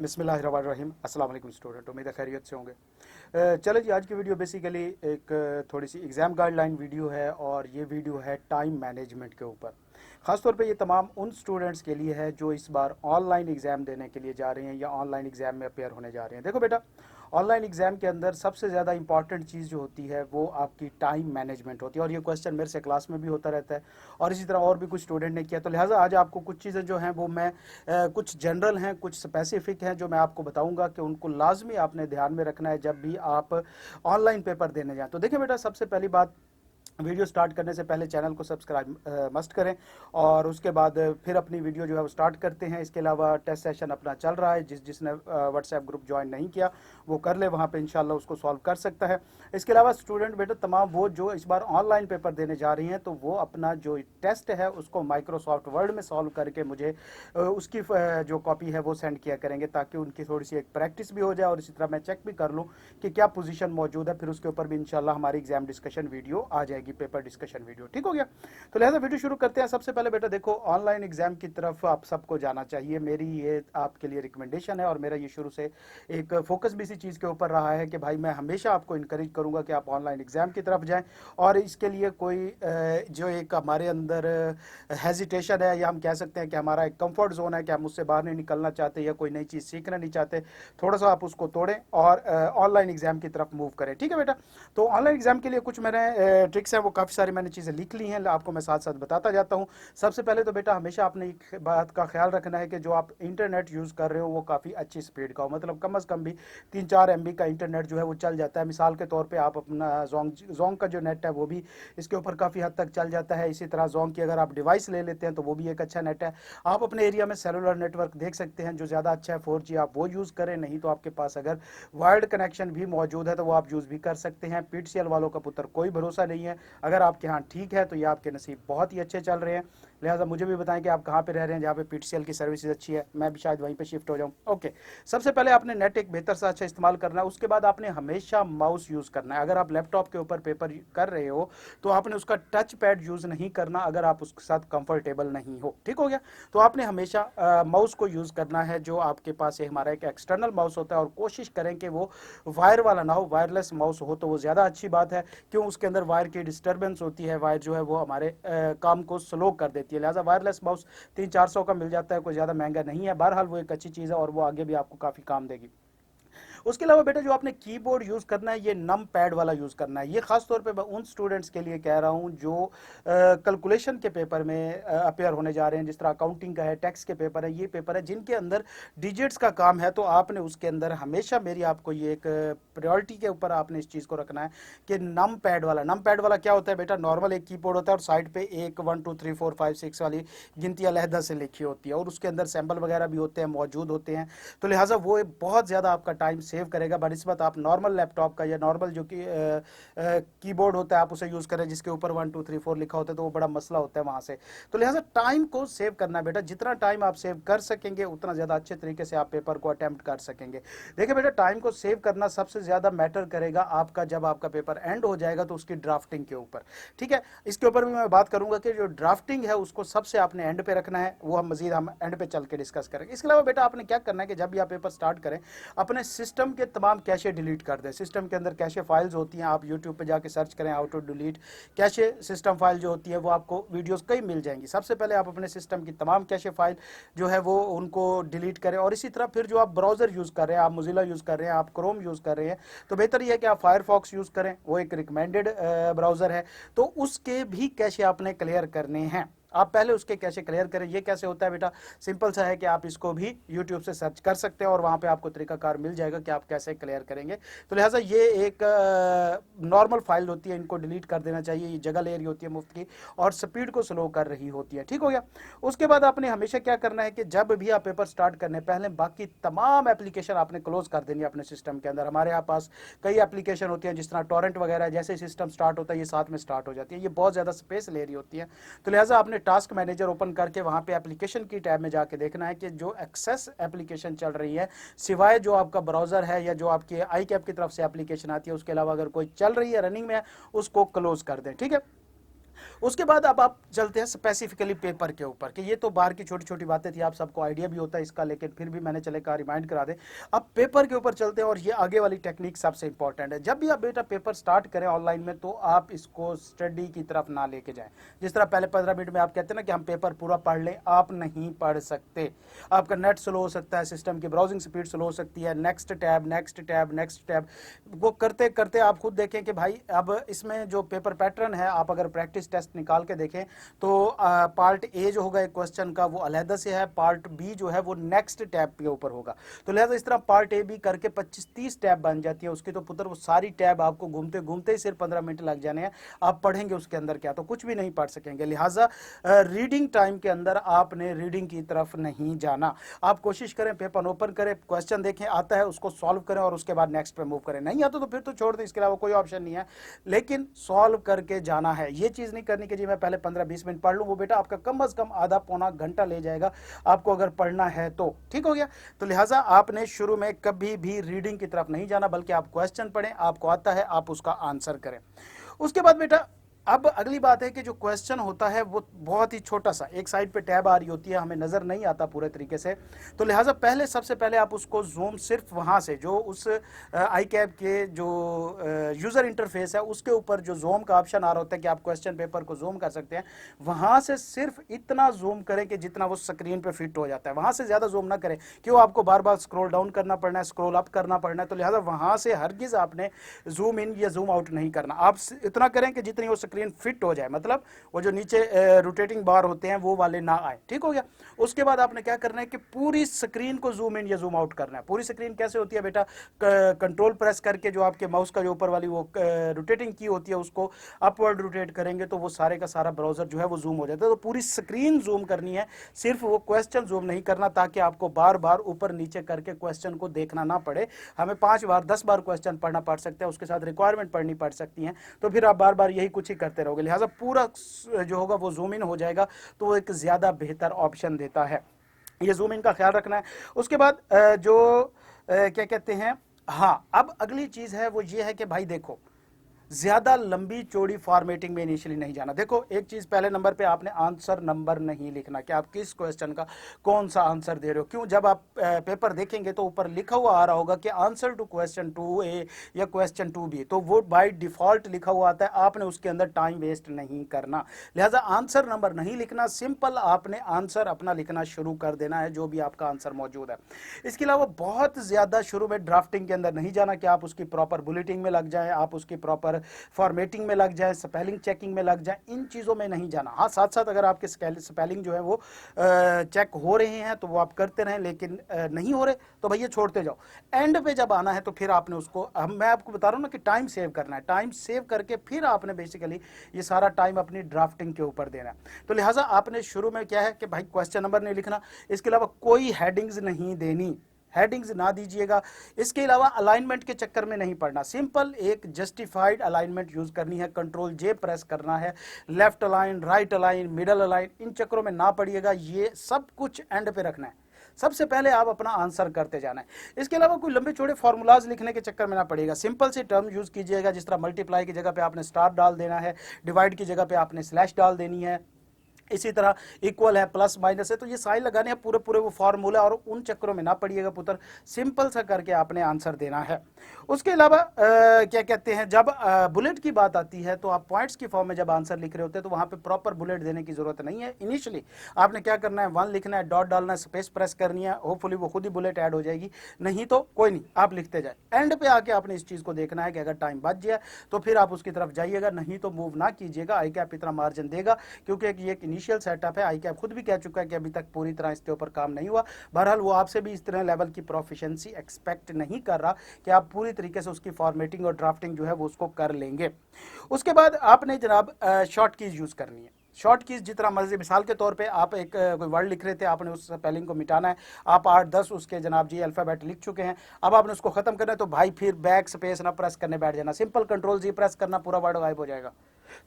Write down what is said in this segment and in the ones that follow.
बिस्मिल्लाहिर्रहमानिर्रहीम। अस्सलाम वालेकुम स्टूडेंट, उम्मीद है खैरियत से होंगे। चलो जी, आज की वीडियो बेसिकली एक थोड़ी सी एग्ज़ाम गाइडलाइन वीडियो है और ये वीडियो है टाइम मैनेजमेंट के ऊपर। ख़ासतौर पे ये तमाम उन स्टूडेंट्स के लिए है जो इस बार ऑनलाइन एग्ज़ाम देने के लिए जा रहे हैं या ऑनलाइन एग्ज़ाम में अपेयर होने जा रहे हैं। देखो बेटा, ऑनलाइन एग्ज़ाम के अंदर सबसे ज़्यादा इंपॉर्टेंट चीज़ जो होती है वो आपकी टाइम मैनेजमेंट होती है, और ये क्वेश्चन मेरे से क्लास में भी होता रहता है और इसी तरह और भी कुछ स्टूडेंट ने किया। तो लिहाजा आज आपको कुछ चीज़ें जो हैं वो मैं कुछ जनरल हैं, कुछ स्पेसिफिक हैं, जो मैं आपको बताऊंगा कि उनको लाजमी आपने ध्यान में रखना है जब भी आप ऑनलाइन पेपर देने जाएं। तो देखिए बेटा, सबसे पहली बात, वीडियो स्टार्ट करने से पहले चैनल को सब्सक्राइब मस्ट करें और उसके बाद फिर अपनी वीडियो जो है वो स्टार्ट करते हैं। इसके अलावा टेस्ट सेशन अपना चल रहा है, जिसने व्हाट्सएप ग्रुप ज्वाइन नहीं किया वो कर ले, वहाँ पे इंशाल्लाह उसको सॉल्व कर सकता है। इसके अलावा स्टूडेंट बेटा तमाम वो जो इस बार ऑनलाइन पेपर देने जा रही हैं, तो वो अपना जो टेस्ट है उसको माइक्रोसॉफ्ट वर्ड में सॉल्व करके मुझे उसकी जो कॉपी है वो सेंड किया करेंगे, ताकि उनकी थोड़ी सी एक प्रैक्टिस भी हो जाए और इसी तरह मैं चेक भी कर लूँ कि क्या पोजीशन मौजूद है। फिर उसके ऊपर भी इंशाल्लाह हमारी एग्जाम डिस्कशन वीडियो आ जाएगी, पेपर डिस्कशन वीडियो। ठीक हो गया? तो लिहाजा वीडियो शुरू करते हैं। सबसे पहले बेटा देखो, ऑनलाइन एग्जाम की तरफ आप सबको जाना चाहिए। मेरी ये आपके लिए रिकमेंडेशन है और मेरा ये शुरू से एक फोकस भी इसी चीज़ के ऊपर रहा है कि भाई मैं हमेशा आपको इनकरेज करूंगा कि आप ऑनलाइन एग्जाम की तरफ जाएं। और इसके लिए कोई जो एक हमारे अंदर हेजिटेशन है, या हम कह सकते हैं कि हमारा एक कंफर्ट जोन है कि हम उससे बाहर नहीं निकलना चाहते या कोई नई चीज़ सीखना नहीं चाहते, थोड़ा सा आप उसको तोड़ें और ऑनलाइन एग्जाम की तरफ मूव करें। ठीक है बेटा? तो ऑनलाइन एग्जाम के लिए कुछ मैंने ट्रिक्स हैं, वो काफ़ी सारी मैंने चीज़ें लिख ली हैं, आपको मैं साथ साथ बताता जाता हूँ। सबसे पहले तो बेटा हमेशा आपने एक बात का ख्याल रखना है कि जो आप इंटरनेट यूज़ कर रहे हो वो काफ़ी अच्छी स्पीड का हो, मतलब कम अज़ कम भी 3-4 MB का इंटरनेट जो है वो चल जाता है। मिसाल के तौर पे आप अपना जोंग का जो नेट है वो भी इसके ऊपर काफ़ी हद तक चल जाता है। इसी तरह जोंग की अगर आप डिवाइस ले लेते हैं तो वो भी एक अच्छा नेट है। आप अपने एरिया में सेलुलर नेटवर्क देख सकते हैं, जो ज़्यादा अच्छा है 4G, आप वो यूज़ करें। नहीं तो आपके पास अगर वायर्ड कनेक्शन भी मौजूद है तो वो आप यूज़ भी कर सकते हैं। PTCL वालों का पुत्र कोई भरोसा नहीं है, अगर आपके यहाँ ठीक है तो ये आपके नसीब बहुत ही अच्छे चल रहे हैं। लिहाजा मुझे भी बताएं कि आप कहाँ पे रह रहे हैं जहाँ पे PTCL की सर्विसेज अच्छी है, मैं भी शायद वहीं पे शिफ्ट हो जाऊँ। ओके, सबसे पहले आपने नेट एक बेहतर सा अच्छा इस्तेमाल करना है। उसके बाद आपने हमेशा माउस यूज़ करना है। अगर आप लैपटॉप के ऊपर पेपर कर रहे हो तो आपने उसका टच पैड यूज़ नहीं करना अगर आप उसके साथ कंफर्टेबल नहीं हो। ठीक हो गया? तो आपने हमेशा माउस को यूज़ करना है जो आपके पास हमारा एक एक्सटर्नल माउस होता है, और कोशिश करें कि वो वायर वाला ना हो, वायरलेस माउस हो तो वो ज़्यादा अच्छी बात है। क्यों? उसके अंदर वायर की डिस्टर्बेंस होती है, वायर जो है वो हमारे काम को स्लो कर देती है। लिहाजा वायरलेस माउस 300-400 का मिल जाता है, कोई ज़्यादा महंगा नहीं है। बहरहाल वो एक अच्छी चीज़ है और वो आगे भी आपको काफ़ी काम देगी। उसके अलावा बेटा जो आपने कीबोर्ड यूज़ करना है, ये नम पैड वाला यूज़ करना है। ये खास तौर पे मैं उन स्टूडेंट्स के लिए कह रहा हूँ जो कैलकुलेशन के पेपर में अपेयर होने जा रहे हैं, जिस तरह अकाउंटिंग का है, टैक्स के पेपर है, ये पेपर है जिनके अंदर डिजिट्स का काम है। तो आपने उसके अंदर हमेशा मेरी आपको ये एक प्रायोरिटी के ऊपर आपने इस चीज़ को रखना है कि नम पैड वाला। नम पैड वाला क्या होता है बेटा? नॉर्मल एक कीबोर्ड होता है और साइड पे एक 1 2 3 4 5 6 वाली गिनती अलहदा से लिखी होती है, और उसके अंदर सैम्पल वगैरह भी होते हैं, मौजूद होते हैं। तो लिहाजा वो बहुत ज़्यादा आपका टाइम सेव करेगा बनिस्बत आप नॉर्मल लैपटॉप का या नॉर्मल जो कि कीबोर्ड होता है आप उसे यूज़ करें जिसके ऊपर 1 2 3 4 लिखा होता है, तो वो बड़ा मसला होता है वहाँ से। तो लिहाजा टाइम को सेव करना है बेटा, जितना टाइम आप सेव कर सकेंगे उतना ज़्यादा अच्छे तरीके से आप पेपर को अटैम्प्ट कर सकेंगे। देखिए बेटा, टाइम को सेव करना सबसे ज़्यादा मैटर करेगा आपका जब आपका पेपर एंड हो जाएगा तो उसकी ड्राफ्टिंग के ऊपर। ठीक है? इसके ऊपर भी मैं बात करूंगा कि जो ड्राफ्टिंग है उसको सबसे आपने एंड पे रखना है, वो हम एंड पे चल के डिस्कस करेंगे। इसके अलावा बेटा आपने क्या करना है कि जब भी आप पेपर स्टार्ट करें अपने सिस्टम के तमाम कैशे डिलीट कर दें। सिस्टम के अंदर कैशे फाइल्स होती हैं, आप यूट्यूब पे जाके सर्च करें how to delete cache system file जो होती है, वो आपको वीडियोस कई मिल जाएंगी। सबसे पहले आप अपने सिस्टम की तमाम कैशे फाइल जो है वो उनको डिलीट करें, और इसी तरह फिर जो आप ब्राउज़र यूज़ कर रहे हैं, आप मोजिला यूज़ कर रहे हैं, आप क्रोम यूज़ कर रहे हैं, तो बेहतर यह है कि आप फायरफॉक्स यूज़ करें, वो एक रिकमेंडेड ब्राउज़र है। तो उसके भी कैशे आपने क्लियर करने हैं। आप पहले उसके कैशे क्लियर करें। ये कैसे होता है बेटा? सिंपल सा है कि आप इसको भी YouTube से सर्च कर सकते हैं और वहाँ पे आपको तरीकाकार मिल जाएगा कि आप कैसे क्लियर करेंगे। तो लिहाजा ये एक नॉर्मल फाइल होती है, इनको डिलीट कर देना चाहिए। ये जगह ले रही होती है मुफ्त की और स्पीड को स्लो कर रही होती है। ठीक हो गया? उसके बाद आपने हमेशा क्या करना है कि जब भी आप पेपर स्टार्ट करने पहले बाकी तमाम एप्लीकेशन आपने क्लोज कर देनी है अपने सिस्टम के अंदर। हमारे यहाँ पास कई एप्लीकेशन होती हैं जिस तरह टॉरेंट वगैरह, जैसे सिस्टम स्टार्ट होता है ये साथ में स्टार्ट हो जाती है, ये बहुत ज़्यादा स्पेस ले रही होती है। तो लिहाजा आपने टास्क मैनेजर ओपन करके वहाँ पे एप्लीकेशन की टैब में जाके देखना है कि जो एक्सेस एप्लीकेशन चल रही है, सिवाय जो आपका ब्राउज़र है या जो आपकी ICAP की तरफ से एप्लीकेशन आती है, उसके अलावा अगर कोई चल रही है, रनिंग में है, उसको क्लोज कर दें। ठीक है? उसके बाद अब आप चलते हैं स्पेसिफिकली पेपर के ऊपर, कि ये तो बाहर की छोटी छोटी बातें थी, आप सबको आइडिया भी होता है इसका, लेकिन फिर भी मैंने चले कहा रिमाइंड करा दे। अब पेपर के ऊपर चलते हैं, और ये आगे वाली टेक्निक सबसे इंपॉर्टेंट है। जब भी आप बेटा पेपर स्टार्ट करें ऑनलाइन में, तो आप इसको स्टडी की तरफ ना लेके जाएं। जिस तरह पहले 15 मिनट में आप कहते हैं ना कि हम पेपर पूरा पढ़ लें, आप नहीं पढ़ सकते। आपका नेट स्लो हो सकता है, सिस्टम की ब्राउजिंग स्पीड स्लो हो सकती है, next tab next tab next tab, वो करते करते आप खुद देखें कि भाई अब इसमें जो पेपर पैटर्न है, आप अगर प्रैक्टिस टेस्ट निकाल के देखें तो पार्ट ए जो होगा एक क्वेश्चन का वो अलहदा से है, पार्ट बी जो है वो नेक्स्ट टैब के ऊपर होगा। तो लिहाजा इस तरह पार्ट ए बी करके 25-30 टैब बन जाती है उसकी, तो पुत्र वो सारी टैब आपको घूमते घूमते ही सिर्फ 15 मिनट लग जाने हैं। आप पढ़ेंगे उसके अंदर क्या, तो कुछ भी नहीं पढ़ सकेंगे। लिहाजा रीडिंग टाइम के अंदर आपने रीडिंग की तरफ नहीं जाना। आप कोशिश करें पेपर ओपन करें, क्वेश्चन देखें, आता है उसको सॉल्व करें और उसके बाद नेक्स्ट पे मूव करें। नहीं आता तो फिर तो छोड़ दें, इसके अलावा कोई ऑप्शन नहीं है, लेकिन सॉल्व करके जाना है। ये चीज़ नहीं करनी कि जी मैं पहले 15-20 मिनट पढ़ लूँ, वो बेटा आपका कम से कम आधा पौना घंटा ले जाएगा आपको अगर पढ़ना है तो। ठीक हो गया। तो लिहाजा आपने शुरू में कभी भी रीडिंग की तरफ नहीं जाना, बल्कि आप क्वेश्चन पढ़ें, आपको आता है आप उसका आंसर करें। उसके बाद बेटा अब अगली बात है कि जो क्वेश्चन होता है वो बहुत ही छोटा सा, एक साइड पे टैब आ रही होती है, हमें नज़र नहीं आता पूरे तरीके से, तो लिहाजा पहले सबसे पहले आप उसको जूम सिर्फ वहाँ से, जो उस आई कैप के जो यूज़र इंटरफेस है उसके ऊपर जो जूम का ऑप्शन आ रहा होता है कि आप क्वेश्चन पेपर को जूम कर सकते हैं, वहाँ से सिर्फ इतना जूम करें कि जितना वो स्क्रीन पर फिट हो जाता है। वहाँ से ज़्यादा जूम ना करें, क्यों आपको बार बार स्क्रॉल डाउन करना पड़ना है, स्क्रॉल अप करना पड़ना है, तो लिहाजा वहाँ से हरगिज़ आपने जूम इन या जूम आउट नहीं करना। आप इतना करें कि जितनी वो स्क्रीन फिट हो जाए, मतलब वो जो नीचे रोटेटिंग बार होते हैं वो वाले ना आए। ठीक हो गया। उसके बाद आपने क्या करना है कि पूरी स्क्रीन को जूम इन या जूम आउट करना है। पूरी स्क्रीन कैसे होती है बेटा, कंट्रोल प्रेस करके जो आपके माउस का जो ऊपर वाली वो रोटेटिंग की होती है उसको अपवर्ड रोटेट करेंगे तो वो सारे का सारा ब्राउजर जो है वो जूम हो जाता है। तो पूरी स्क्रीन जूम करनी है, सिर्फ वो क्वेश्चन जूम नहीं करना, ताकि आपको बार बार ऊपर नीचे करके क्वेश्चन को देखना ना पड़े। हमें 5 बार 10 बार क्वेश्चन पढ़ना पड़ सकता है, उसके साथ रिक्वायरमेंट पढ़नी पड़ सकती है, तो फिर आप बार बार यही कुछ ही करते रहोगे। लिहाजा पूरा जो होगा वो जूम इन हो जाएगा, तो वो एक ज़्यादा बेहतर ऑप्शन देता है। ये जूम इन का ख्याल रखना है। उसके बाद क्या कहते हैं, हाँ अब अगली चीज़ है वो ये है कि भाई देखो, ज्यादा लंबी चौड़ी फॉर्मेटिंग में इनिशियली नहीं जाना। देखो एक चीज, पहले नंबर पे आपने आंसर नंबर नहीं लिखना कि आप किस क्वेश्चन का कौन सा आंसर दे रहे हो। क्यों, जब आप पेपर देखेंगे तो ऊपर लिखा हुआ आ रहा होगा कि आंसर टू क्वेश्चन 2A या क्वेश्चन 2B, तो वो बाय डिफॉल्ट लिखा हुआ आता है, आपने उसके अंदर टाइम वेस्ट नहीं करना। लिहाजा आंसर नंबर नहीं लिखना, सिंपल आपने आंसर अपना लिखना शुरू कर देना है जो भी आपका आंसर मौजूद है। इसके अलावा बहुत ज्यादा शुरू में ड्राफ्टिंग के अंदर नहीं जाना कि आप उसकी प्रॉपर बुलेटिंग में लग जाए, आप उसकी प्रॉपर फॉर्मेटिंग में लग जाए, स्पेलिंग चेकिंग में लग जाए, इन चीज़ों में नहीं जाना। हाँ साथ साथ अगर आपके स्पेलिंग जो है वो चेक हो रहे हैं तो वो आप करते रहें, लेकिन नहीं हो रहे तो भैया छोड़ते जाओ। एंड पे जब आना है तो फिर आपने उसको, मैं आपको बता रहा हूँ ना कि टाइम सेव करना है, टाइम सेव करके फिर आपने बेसिकली ये सारा टाइम अपनी ड्राफ्टिंग के ऊपर देना है। तो लिहाजा आपने शुरू में क्या है कि भाई क्वेश्चन नंबर नहीं लिखना, इसके अलावा कोई हेडिंग्स नहीं देनी, हेडिंग्स ना दीजिएगा। इसके अलावा अलाइनमेंट के चक्कर में नहीं पड़ना, सिंपल एक जस्टिफाइड अलाइनमेंट यूज करनी है, कंट्रोल जे प्रेस करना है, left align, right align, middle align, इन चक्करों में ना पड़िएगा। ये सब कुछ एंड पे रखना है, सबसे पहले आप अपना आंसर करते जाना है। इसके अलावा कोई लंबे चौड़े फॉर्मूलाज लिखने के चक्कर में ना पड़ेगा, सिंपल से टर्म यूज कीजिएगा, जिस तरह मल्टीप्लाई की जगह पे आपने स्टार डाल देना है, डिवाइड की जगह पे आपने स्लैश डाल देनी है, इसी तरह इक्वल है, प्लस माइनस है, तो ये साइन लगाने हैं पूरे पूरे वो फार्मूला, और उन चक्करों में ना पड़िएगा पुत्र, सिंपल सा करके आपने आंसर देना है। उसके अलावा क्या कहते हैं, जब बुलेट की बात आती है तो आप पॉइंट्स की फॉर्म में जब आंसर लिख रहे होते हैं तो वहां पे प्रॉपर बुलेट देने की जरूरत नहीं है। इनिशियली आपने क्या करना है, 1 लिखना है, डॉट डालना है, स्पेस प्रेस करनी है, होपफुली वो खुद ही बुलेट ऐड हो जाएगी, नहीं तो कोई नहीं, आप लिखते जाए। एंड पे आके आपने इस चीज को देखना है कि अगर टाइम बच जाए तो फिर आप उसकी तरफ जाइएगा, नहीं तो मूव ना कीजिएगा। आई कैप इतना मार्जिन देगा क्योंकि ये एक इनिशियल सेटअप है, आई कैप खुद भी कह चुका है कि अभी तक पूरी तरह इसके ऊपर काम नहीं हुआ। बहरहाल वो आपसे भी इस तरह लेवल की प्रोफिशिएंसी एक्सपेक्ट नहीं कर रहा कि आप पूरी तरीके से उसकी फॉर्मेटिंग और ड्राफ्टिंग जो है वो उसको कर लेंगे। उसके बाद आपने जनाब शॉर्ट कीज यूज करनी है। शॉर्ट कीज जितना मर्जी, मिसाल के तौर पे आप एक कोई वर्ड लिख रहे थे, आपने उस स्पेलिंग को मिटाना है, आप 8-10 उसके जनाब जी अल्फ़ाबेट लिख चुके हैं, अब आपने उसको खत्म करना है, तो भाई फिर बैक स्पेस ना प्रेस करने बैठ जाना, सिंपल कंट्रोल जी प्रेस करना, पूरा वर्ड गायब हो जाएगा।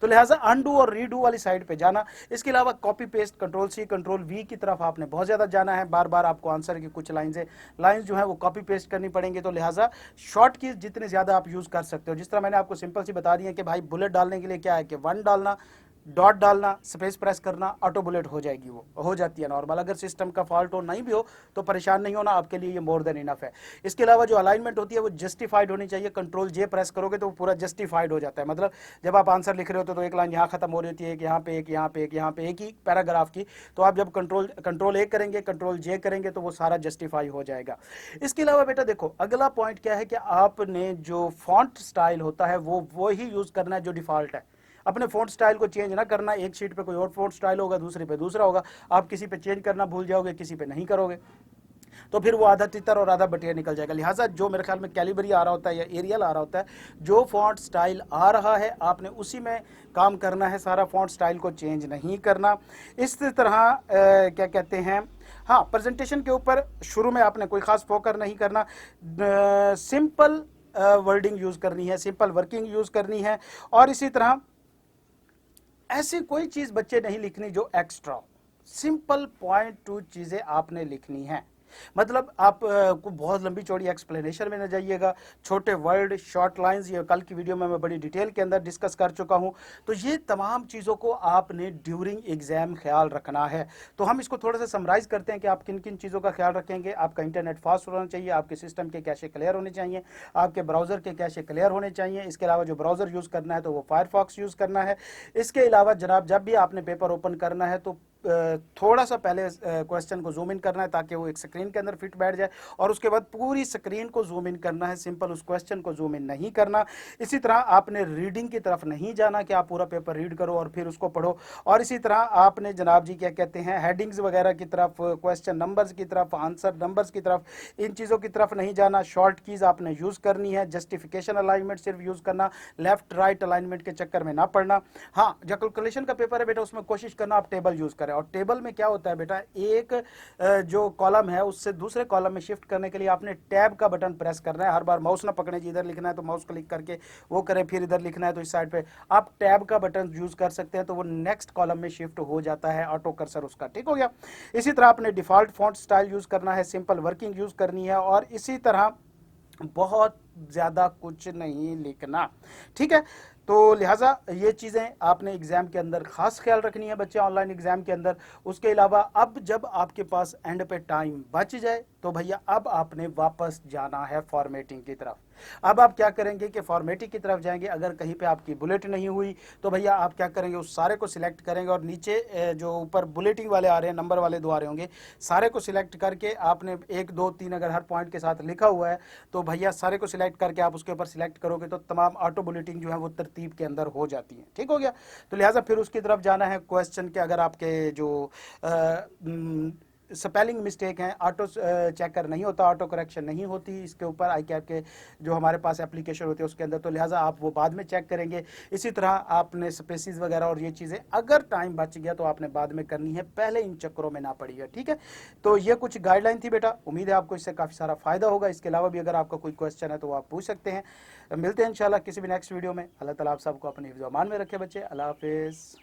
तो लिहाजा अनडू और रीडू वाली साइड पे जाना। इसके अलावा copy paste, control C control V की तरफ आपने बहुत ज़्यादा जाना है, बार बार आपको आंसर की कुछ लाइंस जो है वो कॉपी पेस्ट करनी पड़ेंगी। तो लिहाजा शॉर्ट कीज जितने ज़्यादा आप यूज़ कर सकते हो, जिस तरह मैंने आपको सिंपल सी बता दी है कि भाई बुलेट डालने के लिए क्या है कि 1 डालना, डॉट डालना, स्पेस प्रेस करना, ऑटो बुलेट हो जाएगी, वो हो जाती है नॉर्मल। अगर सिस्टम का फॉल्ट हो नहीं भी हो तो परेशान नहीं होना, आपके लिए ये मोर देन इनफ है। इसके अलावा जो अलाइनमेंट होती है वो जस्टिफाइड होनी चाहिए। कंट्रोल जे प्रेस करोगे तो वो पूरा जस्टिफाइड हो जाता है। मतलब जब आप आंसर लिख रहे होते तो एक लाइन यहाँ खत्म हो रही होती है, एक यहाँ पे, एक यहाँ पे, एक यहाँ पे, एक ही पैराग्राफ की, तो आप जब कंट्रोल ए करेंगे, कंट्रोल जे करेंगे तो वो सारा जस्टिफाई हो जाएगा। इसके अलावा बेटा देखो अगला पॉइंट क्या है कि आपने जो फॉन्ट स्टाइल होता है वो ही यूज करना है जो डिफॉल्ट है। अपने फ़ॉन्ट स्टाइल को चेंज ना करना, एक शीट पे कोई और फ़ॉन्ट स्टाइल होगा, दूसरे पे दूसरा होगा, आप किसी पे चेंज करना भूल जाओगे, किसी पे नहीं करोगे तो फिर वो आधा तितर और आधा बटिया निकल जाएगा। लिहाजा जो मेरे ख्याल में कैलिबरी आ रहा होता है या एरियल आ रहा होता है, जो फॉन्ट स्टाइल आ रहा है आपने उसी में काम करना है, सारा फॉन्ट स्टाइल को चेंज नहीं करना। इस तरह क्या कहते हैं, हाँ, प्रेजेंटेशन के ऊपर शुरू में आपने कोई खास फोकस नहीं करना, सिंपल वर्डिंग यूज़ करनी है, सिंपल वर्किंग यूज़ करनी है। और इसी तरह ऐसी कोई चीज़ बच्चे नहीं लिखनी जो एक्स्ट्रा हो, सिंपल पॉइंट टू चीज़ें आपने लिखनी है। मतलब आप को बहुत लंबी चौड़ी एक्सप्लेनेशन में न जाइएगा, छोटे वर्ड, शॉर्ट लाइंस, ये कल की वीडियो में मैं बड़ी डिटेल के अंदर डिस्कस कर चुका हूं। तो ये तमाम चीज़ों को आपने ड्यूरिंग एग्जाम ख्याल रखना है। तो हम इसको थोड़ा सा समराइज करते हैं कि आप किन किन चीज़ों का ख्याल रखेंगे। आपका इंटरनेट फास्ट होना चाहिए, आपके सिस्टम के कैशे क्लियर होने चाहिए, आपके ब्राउज़र के कैशे क्लियर होने चाहिए। इसके अलावा जो ब्राउज़र यूज़ करना है तो वो फायरफॉक्स यूज़ करना है। इसके अलावा जनाब जब भी आपने पेपर ओपन करना है तो थोड़ा सा पहले क्वेश्चन को जूम इन करना है ताकि वो एक स्क्रीन के अंदर फिट बैठ जाए, और उसके बाद पूरी स्क्रीन को जूम इन करना है, सिंपल उस क्वेश्चन को जूम इन नहीं करना। इसी तरह आपने रीडिंग की तरफ नहीं जाना कि आप पूरा पेपर रीड करो और फिर उसको पढ़ो। और इसी तरह आपने जनाब जी क्या कहते हैं, हेडिंग्स वगैरह की तरफ, क्वेश्चन नंबर्स की तरफ, आंसर नंबर्स की तरफ, इन चीज़ों की तरफ नहीं जाना। शॉर्ट कीज आपने यूज़ करनी है, जस्टिफिकेशन अलाइनमेंट सिर्फ यूज़ करना, लेफ्ट राइट अलाइनमेंट के चक्कर में ना पढ़ना। हाँ, जो कैलकुलेशन का पेपर है बेटा उसमें कोशिश करना आप टेबल यूज़ करें। और टेबल में क्या होता है बेटा, एक जो कॉलम है उससे दूसरे कॉलम में शिफ्ट करने के लिए आपने टैब का बटन प्रेस करना है। हर बार माउस ना पकड़े, इधर लिखना है तो माउस क्लिक करके वो करें, फिर इधर लिखना है तो इस साइड पे आप टैब का बटन यूज कर सकते हैं, तो वो नेक्स्ट कॉलम में शिफ्ट हो जाता है ऑटो कर्सर उसका। ठीक हो गया। इसी तरह आपने डिफॉल्ट फॉन्ट स्टाइल यूज करना है, सिंपल वर्किंग यूज करनी है, और इसी तरह बहुत ज़्यादा कुछ नहीं लिखना। ठीक है। तो लिहाजा ये चीज़ें आपने एग्ज़ाम के अंदर ख़ास ख्याल रखनी है बच्चे, ऑनलाइन एग्ज़ाम के अंदर। उसके अलावा अब जब आपके पास एंड पे टाइम बच जाए तो भैया अब आपने वापस जाना है फॉर्मेटिंग की तरफ। अब आप क्या करेंगे कि फॉर्मेटिंग की तरफ जाएंगे। अगर कहीं पे आपकी बुलेट नहीं हुई तो भैया आप क्या करेंगे, उस सारे को सिलेक्ट करेंगे और नीचे जो ऊपर बुलेटिंग वाले आ रहे हैं, नंबर वाले दो आ रहे होंगे, सारे को सिलेक्ट करके आपने 1 2 3 अगर हर पॉइंट के साथ लिखा हुआ है तो भैया सारे को सिलेक्ट करके आप उसके ऊपर सिलेक्ट करोगे तो तमाम ऑटो बुलेटिंग जो है वो तरतीब के अंदर हो जाती है। ठीक हो गया। तो लिहाजा फिर उसकी तरफ जाना है क्वेश्चन के, अगर आपके जो स्पेलिंग मिस्टेक हैं, ऑटो चेकर नहीं होता, ऑटो करेक्शन नहीं होती इसके ऊपर ICAP के जो हमारे पास एप्लीकेशन होती है उसके अंदर, तो लिहाजा आप वो बाद में चेक करेंगे। इसी तरह आपने स्पेसिस वगैरह और ये चीज़ें अगर टाइम बच गया तो आपने बाद में करनी है, पहले इन चक्करों में ना पड़िएगा। ठीक है। तो ये कुछ गाइडलाइन थी बेटा, उम्मीद है आपको इससे काफ़ी सारा फ़ायदा होगा। इसके अलावा भी अगर आपका कोई क्वेश्चन है तो आप पूछ सकते हैं। मिलते हैं इंशाल्लाह किसी भी नेक्स्ट वीडियो में। अल्लाह ताला आप सबको अपने हिफ्ज़-ओ-अमान में रखे बच्चे। अल्लाह हाफिज़।